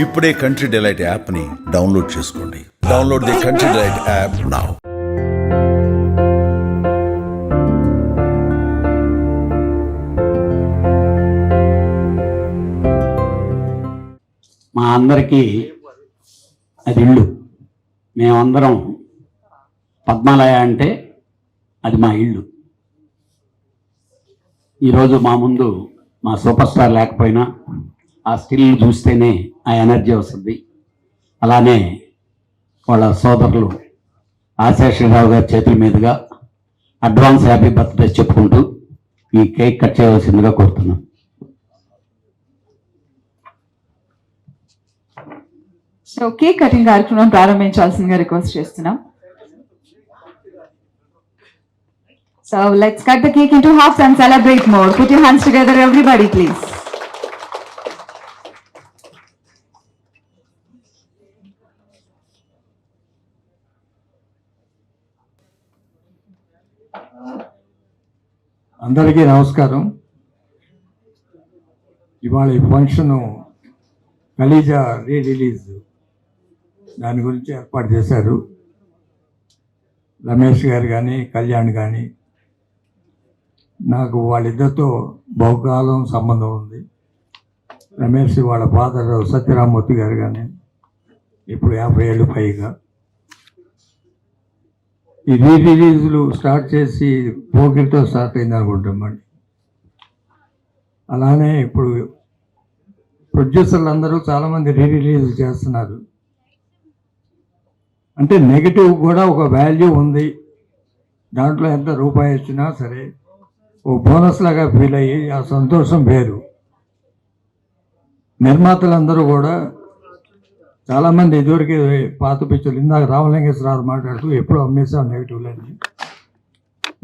ఇప్పుడే country delight యాప్ని download చేసుకోండి. Download the country delight app now. మా అందరికీ అది ఇల్లు. మేమందరం పద్మాలయ అంటే అది మా ఇల్లు. ఈరోజు మా ముందు మా సూపర్ స్టార్ లేకపోయినా ఆ స్టిల్ చూస్తేనే ఆ ఎనర్జీ వస్తుంది. అలానే వాళ్ళ సోదరులు ఆశీర్రావు గారి చేతుల మీదుగా అడ్వాన్స్ హ్యాపీ బర్త్డే చెప్పుకుంటూ ఈ కేక్ కట్ చేయవలసిందిగా కోరుతున్నాం. సో కేక్ కటింగ్ కార్యక్రమం ప్రారంభించాల్సిందిగా రిక్వెస్ట్ చేస్తున్నాం. So let's cut the cake into halves and celebrate more. Put your hands together, everybody, please. అందరికీ నమస్కారం. ఇవాళ ఈ ఫంక్షను కలీజా రిలీజ్ దాని గురించి ఏర్పాటు చేశారు. రమేష్ గారు కానీ కళ్యాణ్ కానీ నాకు వాళ్ళిద్దరితో బహుకాలం సంబంధం ఉంది. రమేష్ వాళ్ళ ఫాదర్ సత్యరామూర్తి గారు కానీ ఇప్పుడు 50 ఏళ్ళు పైగా. ఈ రిలీజులు స్టార్ట్ చేసి పోకిరితో స్టార్ట్ అయింది అనుకుంటామండి. అలానే ఇప్పుడు ప్రొడ్యూసర్లు అందరూ చాలామంది రిలీజ్ చేస్తున్నారు. అంటే నెగిటివ్ కూడా ఒక వాల్యూ ఉంది. దాంట్లో ఎంత రూపాయి ఇచ్చినా సరే ఓ బోనస్ లాగా ఫీల్ అయ్యి ఆ సంతోషం వేరు. నిర్మాతలందరూ కూడా చాలామంది ఇదివరకు పాత పిక్చర్లు ఇందాక రామలింగేశ్వరరావు మాట్లాడుతూ ఎప్పుడు అమ్మేసాం నెగిటివ్లని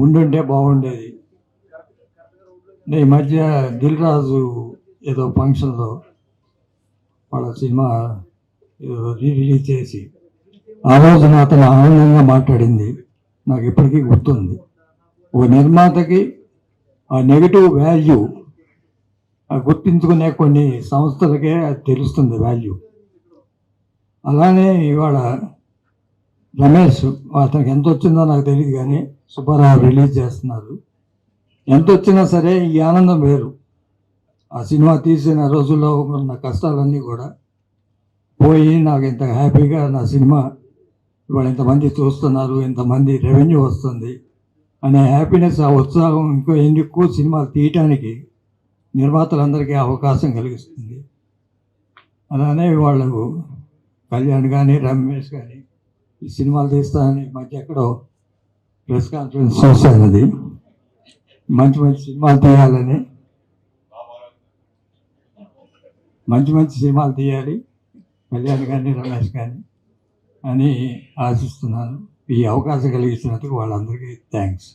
ఉండుంటే బాగుండేది. ఈ మధ్య దిల్ రాజు ఏదో ఫంక్షన్లో వాళ్ళ సినిమా రిలీజ్ చేసి ఆ రోజున అతను ఆనందంగా మాట్లాడింది నాకు ఇప్పటికీ గుర్తుంది. ఒక నిర్మాతకి ఆ నెగిటివ్ వాల్యూ గుర్తించుకునే కొన్ని సంస్థలకే అది తెలుస్తుంది వాల్యూ. అలానే ఇవాళ రమేష్ అతనికి ఎంత వచ్చిందో నాకు తెలియదు కానీ సుబ్బారావు రిలీజ్ చేస్తున్నారు. ఎంత వచ్చినా సరే ఈ ఆనందం వేరు. ఆ సినిమా తీసిన రోజుల్లో ఉన్న కష్టాలన్నీ కూడా పోయి నాకు ఇంత హ్యాపీగా నా సినిమా ఇవాళ ఇంతమంది చూస్తున్నారు, ఇంతమంది రెవెన్యూ వస్తుంది అనే హ్యాపీనెస్, ఆ ఉత్సాహం ఇంకో ఎక్కువ సినిమాలు తీయటానికి నిర్మాతలందరికీ అవకాశం కలిగిస్తుంది. అలానే వాళ్ళు కళ్యాణ్ కానీ రమేష్ కానీ ఈ సినిమాలు తీస్తానని మధ్య ఎక్కడో ప్రెస్ కాన్ఫరెన్స్ చూశాను. అది మంచి మంచి సినిమాలు తీయాలని, మంచి సినిమాలు తీయాలి కళ్యాణ్ కానీ రమేష్ కానీ అని ఆశిస్తున్నాను. ఈ అవకాశం కలిగించినందుకు వాళ్ళందరికీ థ్యాంక్స్.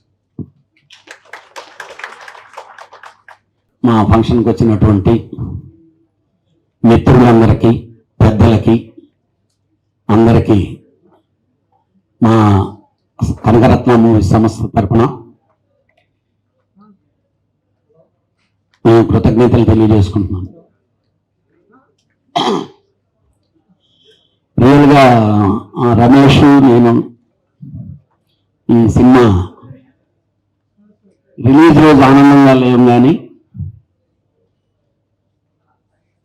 మా ఫంక్షన్కి వచ్చినటువంటి మిత్రులందరికీ, పెద్దలకి అందరికీ మా కనకరత్న మూవీ సంస్థ తరఫున కృతజ్ఞతలు తెలియజేసుకుంటున్నాను. రియల్గా రమేష్ నేను ఈ సినిమా రిలీజ్ రోజు ఆనందంగా లేము, కానీ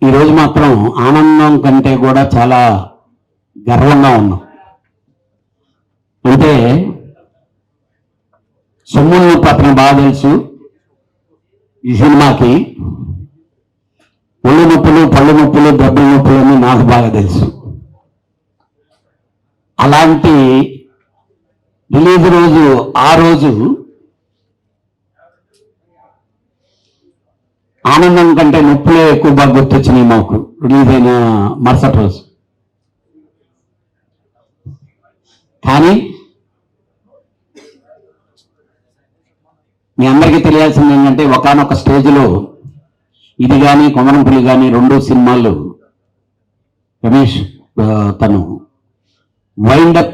ఈరోజు మాత్రం ఆనందం కంటే కూడా చాలా గర్వంగా ఉన్నాం. అంటే సొమ్ములు పత్రం బాగా తెలుసు. ఈ సినిమాకి ఒళ్ళు నొప్పులు, పళ్ళు నొప్పులు, దెబ్బల నొప్పులు అని నాకు బాగా తెలుసు. అలాంటి రిలీజ్ రోజు ఆ రోజు ఆనందం కంటే నొప్పులే ఎక్కువ బాగా గుర్తొచ్చినాయి మాకు. రిలీజ్ అయిన మరుసటి రోజు కానీ మీ అందరికీ తెలియాల్సింది ఏంటంటే ఒకానొక స్టేజ్లో ఇది కానీ కొమరంపులి కానీ 2 సినిమాలు రమేష్ తను వైండప్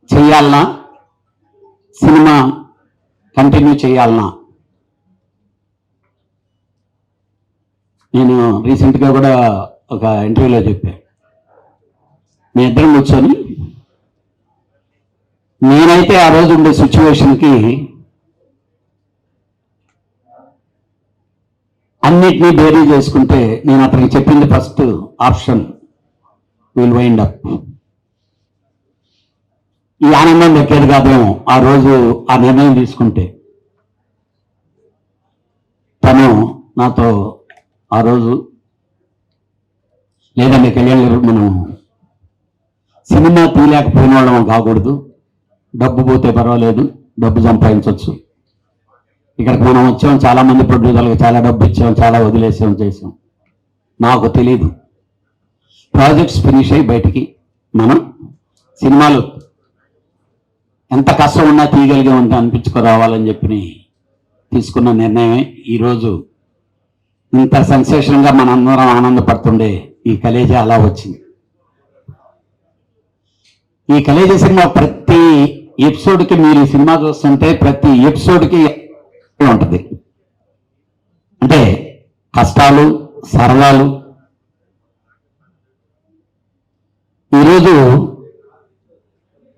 చేయాలన్నా సినిమా కంటిన్యూ చేయాలన్నా నేను రీసెంట్గా కూడా ఒక ఇంటర్వ్యూలో చెప్పాను. మీ ఇద్దరం కూర్చొని నేనైతే ఆ రోజు ఉండే సిచ్యువేషన్కి అన్నిటినీ బేరీ చేసుకుంటే నేను అతనికి చెప్పింది first option will wind up. ఈ ఆనందం దక్కేది కాదేమో ఆ రోజు ఆ నిర్ణయం తీసుకుంటే. తను నాతో ఆ రోజు లేదండి కళ్యాణ్ గారు, మనం సినిమా తీయలేకపోయిన వాళ్ళం కాకూడదు, డబ్బు పోతే పర్వాలేదు, డబ్బు సంపాదించవచ్చు. ఇక్కడికి మనం వచ్చాం, చాలా మంది ప్రొడ్యూసర్లకు చాలా డబ్బు ఇచ్చాం, చాలా వదిలేసాం, చేసాం. నాకు తెలీదు ప్రాజెక్ట్స్ ఫినిష్ అయ్యి బయటికి మనం సినిమాలు ఎంత కష్టం ఉన్నా తీయగలిగే ఉంటే అనిపించుకురావాలని చెప్పి తీసుకున్న నిర్ణయమే ఈరోజు ఇంత సెన్సేషన్గా మనందరం ఆనందపడుతుండే ఈ కలేజా అలా వచ్చింది. ఈ కలేజా సినిమా ప్రతి ఎపిసోడ్కి, మీరు ఈ సినిమా చూస్తుంటే ప్రతి ఎపిసోడ్కి ఉంటుంది. అంటే కష్టాలు, సరళాలు. ఈరోజు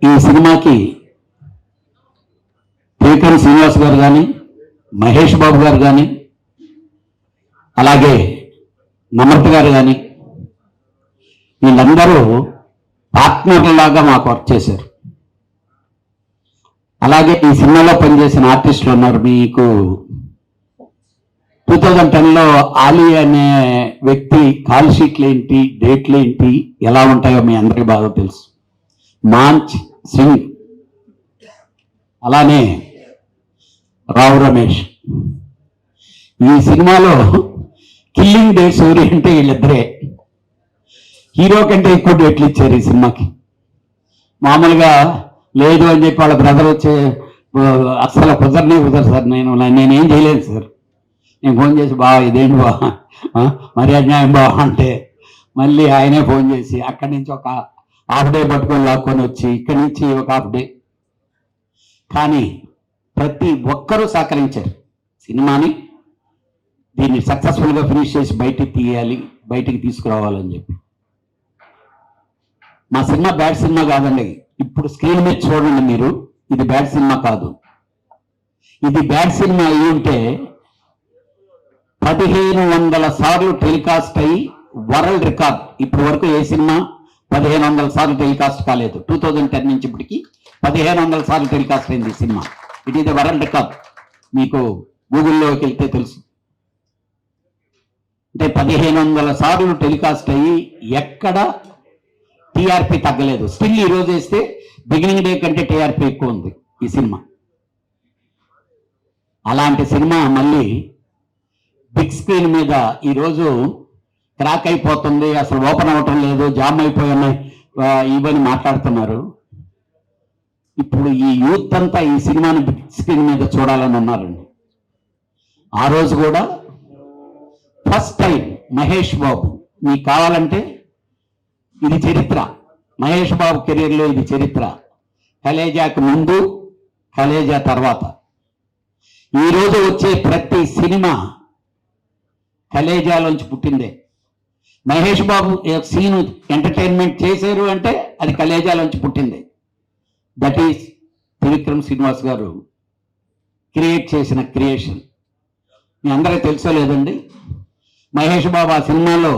ఈ సినిమాకి త్రివిక్రమ్ శ్రీనివాస్ గారు కానీ, మహేష్ బాబు గారు కానీ, అలాగే నమ్రత గారు కానీ, వీళ్ళందరూ పార్ట్నర్లాగా మాకు వర్క్ చేశారు. అలాగే ఈ సినిమాలో పనిచేసిన ఆర్టిస్టులు ఉన్నారు. మీకు 2010లో ఆలీ అనే వ్యక్తి కాల్ షీట్లు ఏంటి, డేట్లు ఏంటి, ఎలా ఉంటాయో మీ అందరికీ బాగా తెలుసు. మాంచ్ సింగ్, అలానే రావు రమేష్. ఈ సినిమాలో కిల్లింగ్ డే సూరి అంటే వీళ్ళిద్దరే. హీరో కంటే ఎక్కువ డేట్లు ఇచ్చారు ఈ సినిమాకి. మామూలుగా లేదు అని చెప్పి వాళ్ళ బ్రదర్ వచ్చే అసలు కుదరదు సార్, నేనేం చేయలేదు సార్. నేను ఫోన్ చేసి బా ఇదేంటి బా మరి అన్యాయం బా అంటే మళ్ళీ ఆయనే ఫోన్ చేసి అక్కడి నుంచి ఒక హాఫ్ డే పట్టుకొని లాక్కొని వచ్చి ఇక్కడి నుంచి ఒక హాఫ్ డే. కానీ ప్రతి ఒక్కరూ సహకరించారు సినిమాని. దీన్ని సక్సెస్ఫుల్గా ఫినిష్ చేసి బయటికి తీయాలి, బయటికి తీసుకురావాలని చెప్పి. మా సినిమా బ్యాడ్ సినిమా కాదండి. ఇప్పుడు స్క్రీన్ మీద చూడండి మీరు, ఇది బ్యాడ్ సినిమా కాదు. ఇది బ్యాడ్ సినిమా అయి ఉంటే 1500 సార్లు టెలికాస్ట్ అయ్యి వరల్డ్ రికార్డ్. ఇప్పటి వరకు ఏ సినిమా 1500 సార్లు టెలికాస్ట్ కాలేదు. 2010 నుంచి ఇప్పటికి 1500 సార్లు టెలికాస్ట్ అయింది ఈ cinema. It is the world record. మీకు గూగుల్లోకి వెళ్తే తెలుసు. అంటే 1500 సార్లు టెలికాస్ట్ అయ్యి ఎక్కడ టీఆర్పీ తగ్గలేదు. స్టిల్ ఈ రోజు వేస్తే బిగినింగ్ డే కంటే టీఆర్పీ ఎక్కువ ఉంది ఈ సినిమా. అలాంటి సినిమా మళ్ళీ బిగ్ స్క్రీన్ మీద ఈరోజు క్రాక్ అయిపోతుంది, అసలు ఓపెన్ అవ్వటం లేదు, జామ్ అయిపోయినాయి ఇవన్నీ మాట్లాడుతున్నారు. ఇప్పుడు ఈ యూత్ అంతా ఈ సినిమాని బిగ్ స్క్రీన్ మీద చూడాలని ఉన్నారండి. ఆ రోజు కూడా ఫస్ట్ టైం మహేష్ బాబు, మీకు కావాలంటే ఇది చరిత్ర. మహేష్ బాబు కెరీర్లో ఇది చరిత్ర. కలేజాకు ముందు, కలేజా తర్వాత. ఈరోజు వచ్చే ప్రతి సినిమా కలేజాలోంచి పుట్టిందే. మహేష్ బాబు సీన్ ఎంటర్టైన్మెంట్ చేశారు అంటే అది కలేజాలోంచి పుట్టిందే. దట్ ఈస్ త్రివిక్రమ్ శ్రీనివాస్ గారు క్రియేట్ చేసిన క్రియేషన్. మీ అందరికీ తెలుసో లేదండి, మహేష్ బాబు ఆ సినిమాలో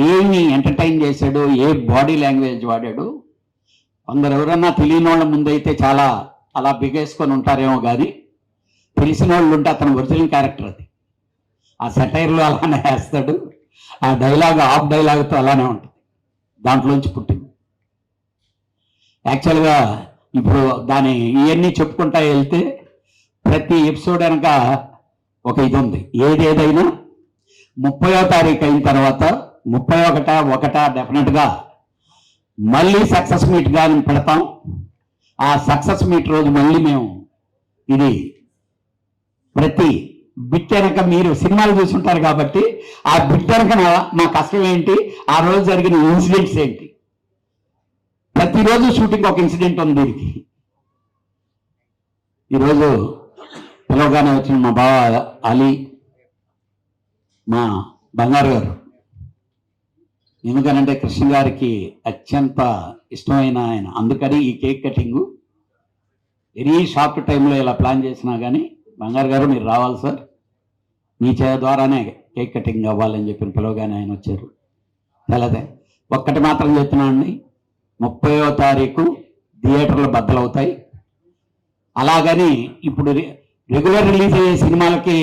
ఏమి ఎంటర్టైన్ చేశాడు, ఏ బాడీ లాంగ్వేజ్ వాడాడు. కొందరు ఎవరన్నా తెలియని వాళ్ళ ముందైతే చాలా అలా బిగేసుకొని ఉంటారేమో, కానీ తెలిసిన వాళ్ళు ఉంటే అతను ఒరిజినల్ క్యారెక్టర్ అది. ఆ సెటైర్లో అలానే వేస్తాడు, ఆ డైలాగ్ ఆఫ్ డైలాగ్తో అలానే ఉంటుంది. దాంట్లోంచి పుట్టింది. యాక్చువల్గా ఇప్పుడు దాని ఇవన్నీ చెప్పుకుంటా వెళ్తే ప్రతి ఎపిసోడ్ వెనక ఒక ఇది ఉంది. ఏదేదైనా 30వ తారీఖు అయిన తర్వాత 31 డెఫినెట్గా మళ్ళీ సక్సెస్ మీట్ కానీ పెడతాం. ఆ సక్సెస్ మీట్ రోజు మళ్ళీ మేము ఇది ప్రతి బిట్ వెనక, మీరు సినిమాలు చూసుంటారు కాబట్టి ఆ బిట్ వెనక మా కష్టం ఏంటి, ఆ రోజు జరిగిన ఇన్సిడెంట్స్ ఏంటి. ప్రతిరోజు షూటింగ్ ఒక ఇన్సిడెంట్ ఉంది దీనికి. ఈరోజు పిలవగానే వచ్చిన మా బావ అలీ, మా బంగారు గారు, ఎందుకనంటే కృష్ణ గారికి అత్యంత ఇష్టమైన ఆయన, అందుకని ఈ కేక్ కటింగ్ వెరీ షార్ట్ టైంలో ఇలా ప్లాన్ చేసినా కానీ బంగారు గారు మీరు రావాలి సార్, మీ ద్వారానే కేక్ కటింగ్ అవ్వాలని చెప్పిన పిలవగానే ఆయన వచ్చారు. తెలదే ఒక్కటి మాత్రం చెప్తున్నానండి, 30వ తారీఖు థియేటర్లు బద్దలవుతాయి. అలాగని ఇప్పుడు రెగ్యులర్ రిలీజ్ అయ్యే సినిమాలకి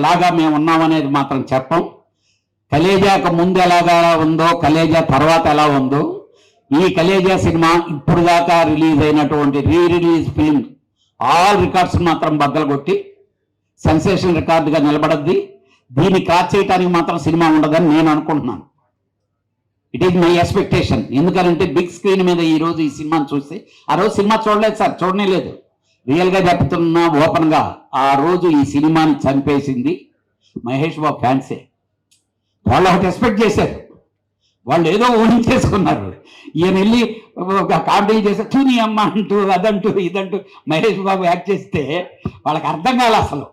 లాగా మేము ఉన్నామనేది మాత్రం చెప్పం. కలేజాకు ముందు ఎలాగా ఉందో, కలేజా తర్వాత ఎలా ఉందో, ఈ కలేజా సినిమా ఇప్పుడు దాకా రిలీజ్ అయినటువంటి రిలీజ్ ఫిల్మ్ ఆల్ రికార్డ్స్ మాత్రం బద్దలు కొట్టి సెన్సేషన్ రికార్డుగా నిలబడద్ది. దీన్ని క్రాస్ చేయడానికి మాత్రం సినిమా ఉండదని నేను అనుకుంటున్నాను. It is my expectation. ఎందుకంటే బిగ్ స్క్రీన్ మీద ఈ రోజు ఈ సినిమాని చూస్తే, ఆ రోజు సినిమా చూడలేదు సార్, చూడనే లేదు. రియల్గా చెప్తున్నా ఓపెన్గా, ఆ రోజు ఈ సినిమాని చంపేసింది మహేష్ బాబు ఫ్యాన్సే. వాళ్ళు ఒకటి ఎక్స్పెక్ట్ చేశారు, వాళ్ళు ఏదో ఊహించేసుకున్నారు. ఈయన వెళ్ళి ఒక కామెడీ చేస్తే చూని అమ్మ అంటూ అదంటూ ఇదంటూ మహేష్ బాబు యాక్ట్ చేస్తే వాళ్ళకి అర్థం కాలే. అసలు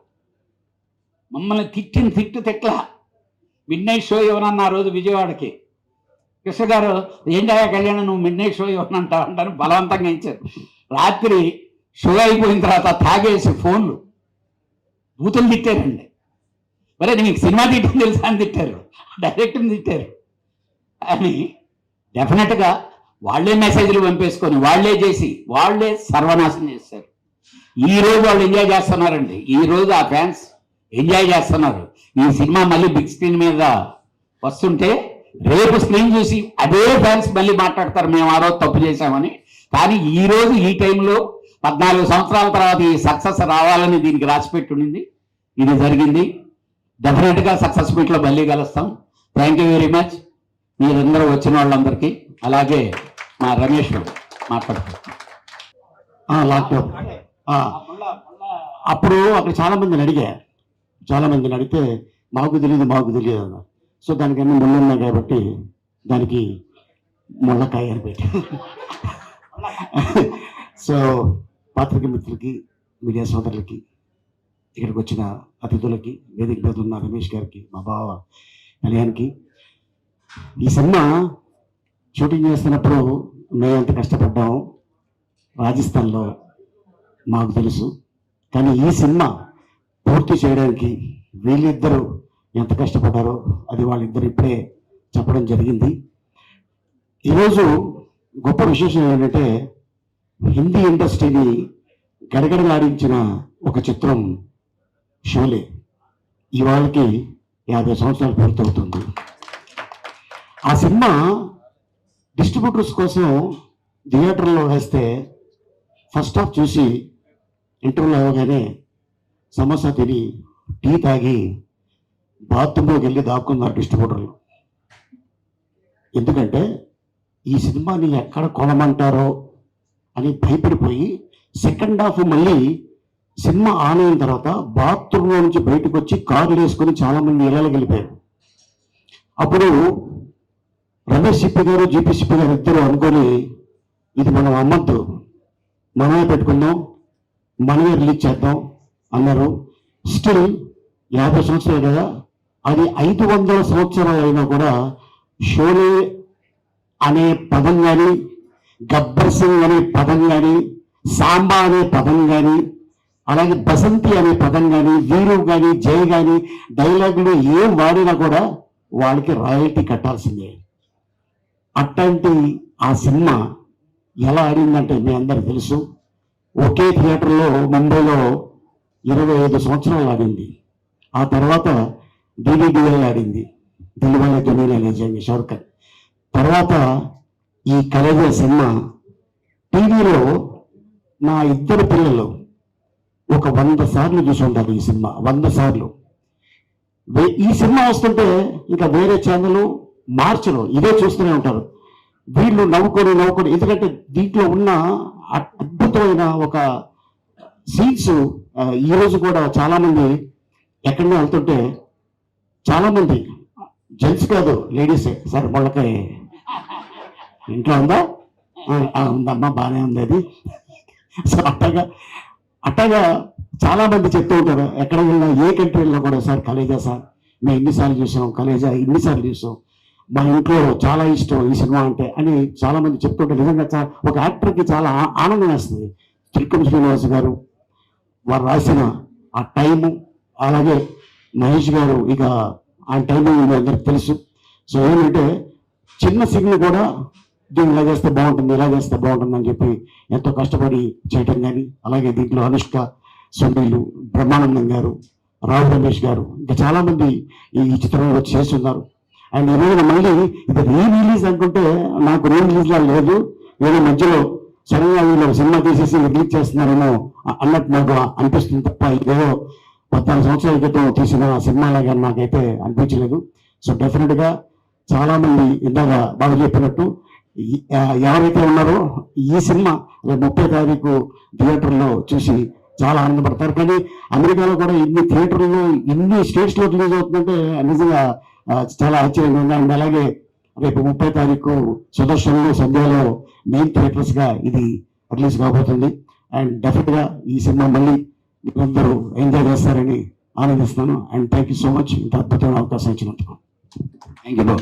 మమ్మల్ని తిట్ల మిడ్ నైట్ షో ఇవ్వనన్న ఆ రోజు విజయవాడకి కృష్ణ గారు, ఏంటయ్యా కళ్యాణం నువ్వు మిడ్ నైట్ షో ఇవ్వనంటావు అంటాను బలవంతంగా ఇచ్చారు. రాత్రి షో అయిపోయిన తర్వాత తాగేసి ఫోన్లు బూతులు తిట్టారండి. మరి నీకు సినిమా తీయటం తెలుసా అని తిట్టారు, డైరెక్ట్ని తిట్టారు. అని డెఫినెట్గా వాళ్ళే మెసేజ్లు పంపేసుకొని వాళ్ళే చేసి వాళ్ళే సర్వనాశనం చేస్తారు. ఈరోజు వాళ్ళు ఎంజాయ్ చేస్తున్నారండి, ఈరోజు ఆ ఫ్యాన్స్ ఎంజాయ్ చేస్తున్నారు. ఈ సినిమా మళ్ళీ బిగ్ స్క్రీన్ మీద వస్తుంటే రేపు స్క్రీన్ చూసి అదే ఫ్యాన్స్ మళ్ళీ మాట్లాడతారు మేము ఆ రోజు తప్పు చేశామని. కానీ ఈరోజు ఈ టైంలో 14 సంవత్సరాల తర్వాత ఈ సక్సెస్ రావాలని దీనికి రాసిపెట్టి ఉండింది. ఇది జరిగింది. డెఫినెట్గా సక్సెస్ మీట్లో మళ్ళీ కలుస్తాం. థ్యాంక్ యూ వెరీ మచ్ మీరందరూ వచ్చిన వాళ్ళందరికీ. అలాగే మా రమేష్ మాట్లాడుతారు. లాక్డౌన్ అప్పుడు అక్కడ చాలా మందిని అడిగితే మాకు తెలియదు అన్నారు. సో దానికన్నా ముళ్ళు ఉన్నాయి కాబట్టి దానికి ముళ్ళకాయ అని పెట్టి సో పాత్రిక మిత్రులకి, మీడియా సోదరులకి, ఇక్కడికి వచ్చిన అతిథులకి, వేదిక మీద ఉన్న రమేష్ గారికి, మా బావ కళ్యాణ్కి, ఈ సినిమా షూటింగ్ చేస్తున్నప్పుడు మేము ఎంత కష్టపడ్డాము రాజస్థాన్లో మాకు తెలుసు. కానీ ఈ సినిమా పూర్తి చేయడానికి వీళ్ళిద్దరూ ఎంత కష్టపడ్డారో అది వాళ్ళిద్దరు ఇప్పుడే చెప్పడం జరిగింది. ఈరోజు గొప్ప విశేషం ఏంటంటే హిందీ ఇండస్ట్రీని గడగడలాడించిన ఒక చిత్రం షోలే ఇవాళకి 50 సంవత్సరాలు పూర్తవుతుంది. ఆ సినిమా డిస్ట్రిబ్యూటర్స్ కోసం థియేటర్లో వేస్తే ఫస్ట్ హాఫ్ చూసి ఇంటర్వ్యూలో అవ్వగానే సమోసా తిని టీ తాగి బాత్రూంలోకి వెళ్ళి దాక్కున్నారు డిస్ట్రిబ్యూటర్లు. ఎందుకంటే ఈ సినిమాని ఎక్కడ కొనమంటారో అని భయపడిపోయి సెకండ్ హాఫ్ మళ్ళీ సినిమా ఆన్ అయిన తర్వాత బాత్రూంలో నుంచి బయటకు వచ్చి కార్లు వేసుకొని చాలామంది ఇళ్ళకి వెళ్ళిపోయారు. అప్పుడు రమేష్ సిప్పి గారు, జీపీ సిప్పి గారు ఇద్దరు అనుకొని ఇది మనం అమ్మద్దు, మనమే పెట్టుకుందాం, మనమే రిలీజ్ చేద్దాం అన్నారు. స్టిల్ 50 సంవత్సరాలు కదా, అది 500 సంవత్సరాలు అయినా కూడా షోలే అనే పదం కానీ, గబ్బర్ సింగ్ అనే పదం కానీ, సాంబా అనే పదం కానీ, అలాగే బసంతి అనే పదం కానీ, వీరు కానీ, జయ కానీ డైలాగులు ఏం వాడినా కూడా వాళ్ళకి రాయల్టీ కట్టాల్సిందే. అట్లాంటి ఆ సినిమా ఎలా ఆడిందంటే మీ అందరికి తెలుసు. ఒకే థియేటర్లో ముంబైలో 25 సంవత్సరాలు ఆడింది. ఆ తర్వాత డివిడిఐ ఆడింది, దిల్వాలే దునియా లే జాయేంగే షారుఖ్ ఖాన్. తర్వాత ఈ కలేజా సినిమా టీవీలో నా ఇద్దరు పిల్లలు ఒక 100 సార్లు చూసి ఉంటారు. ఈ సినిమా 100 సార్లు. ఈ సినిమా వస్తుంటే ఇంకా వేరే ఛానల్ మార్చరు, ఇదే చూస్తూనే ఉంటారు. వీళ్ళు నవ్వుకొని ఎందుకంటే దీంట్లో ఉన్న అద్భుతమైన ఒక సీన్స్ ఈరోజు కూడా చాలామంది ఎక్కడన్నా వెళ్తుంటే చాలామంది జెంట్స్ కాదు లేడీసే, సార్ వాళ్ళకి ఇంట్లో ఉందా, ఉందమ్మా బాగానే ఉంది అది. సో అట్టగా చాలామంది చెప్తూ ఉంటారు ఎక్కడ వెళ్ళినా, ఏ కంట్రీలో కూడా సార్ కలేజా సార్ మేము ఇన్నిసార్లు చూసాం, కలేజా ఇన్నిసార్లు చూసాం మా ఇంట్లో చాలా ఇష్టం ఈ సినిమా అంటే అని చాలా మంది చెప్తుంటే నిజంగా ఒక యాక్టర్కి చాలా ఆనందం వేస్తుంది. త్రికం శ్రీనివాస్ గారు వారు రాసిన ఆ టైము, అలాగే మహేష్ గారు ఇక ఆ టైమింగ్ మీ అందరికి తెలుసు. సో ఏంటంటే చిన్న సిగ్నల్ కూడా దీన్ని ఇలా చేస్తే బాగుంటుంది, ఇలా చేస్తే బాగుంటుంది అని చెప్పి ఎంతో కష్టపడి చేయటం కానీ, అలాగే దీంట్లో అనుష్క, సునీలు, బ్రహ్మానందం గారు, రావు రమేష్ గారు, ఇంకా చాలా మంది ఈ చిత్రంలో చేస్తున్నారు. అండ్ ఈరోజు మళ్ళీ ఇది రిలీజ్ అనుకుంటే నాకు రిలీజ్ లా లేదు, ఏదో మధ్యలో సడన్గా వీళ్ళు సినిమా తీసేసి రిలీజ్ చేస్తున్నారేమో అన్నట్టు నాకు అనిపిస్తుంది తప్ప ఏదో 14 సంవత్సరాల క్రితం తీసిన సినిమా లాగా నాకైతే అనిపించలేదు. సో డెఫినెట్గా చాలా మంది ఇందాక బాగా చెప్పినట్టు ఎవరైతే ఉన్నారో ఈ సినిమా 30 తారీఖు థియేటర్లో చూసి చాలా ఆనందపడతారు. కానీ అమెరికాలో కూడా ఇన్ని థియేటర్లు ఇన్ని స్టేట్స్లో రిలీజ్ అవుతుందంటే నిజంగా చాలా ఆశ్చర్యంగా ఉంది. అండ్ అలాగే రేపు 30 తారీఖు సుదర్శన్లో సంధ్యలో మెయిన్ థియేటర్స్గా ఇది రిలీజ్ కాబోతుంది. అండ్ డెఫినెట్గా ఈ సినిమా మళ్ళీ మీరందరూ ఎంజాయ్ చేస్తారని ఆనందిస్తున్నాను. And thank you so much ఇంత అద్భుతమైన అవకాశం ఇచ్చినందుకు. Thank you.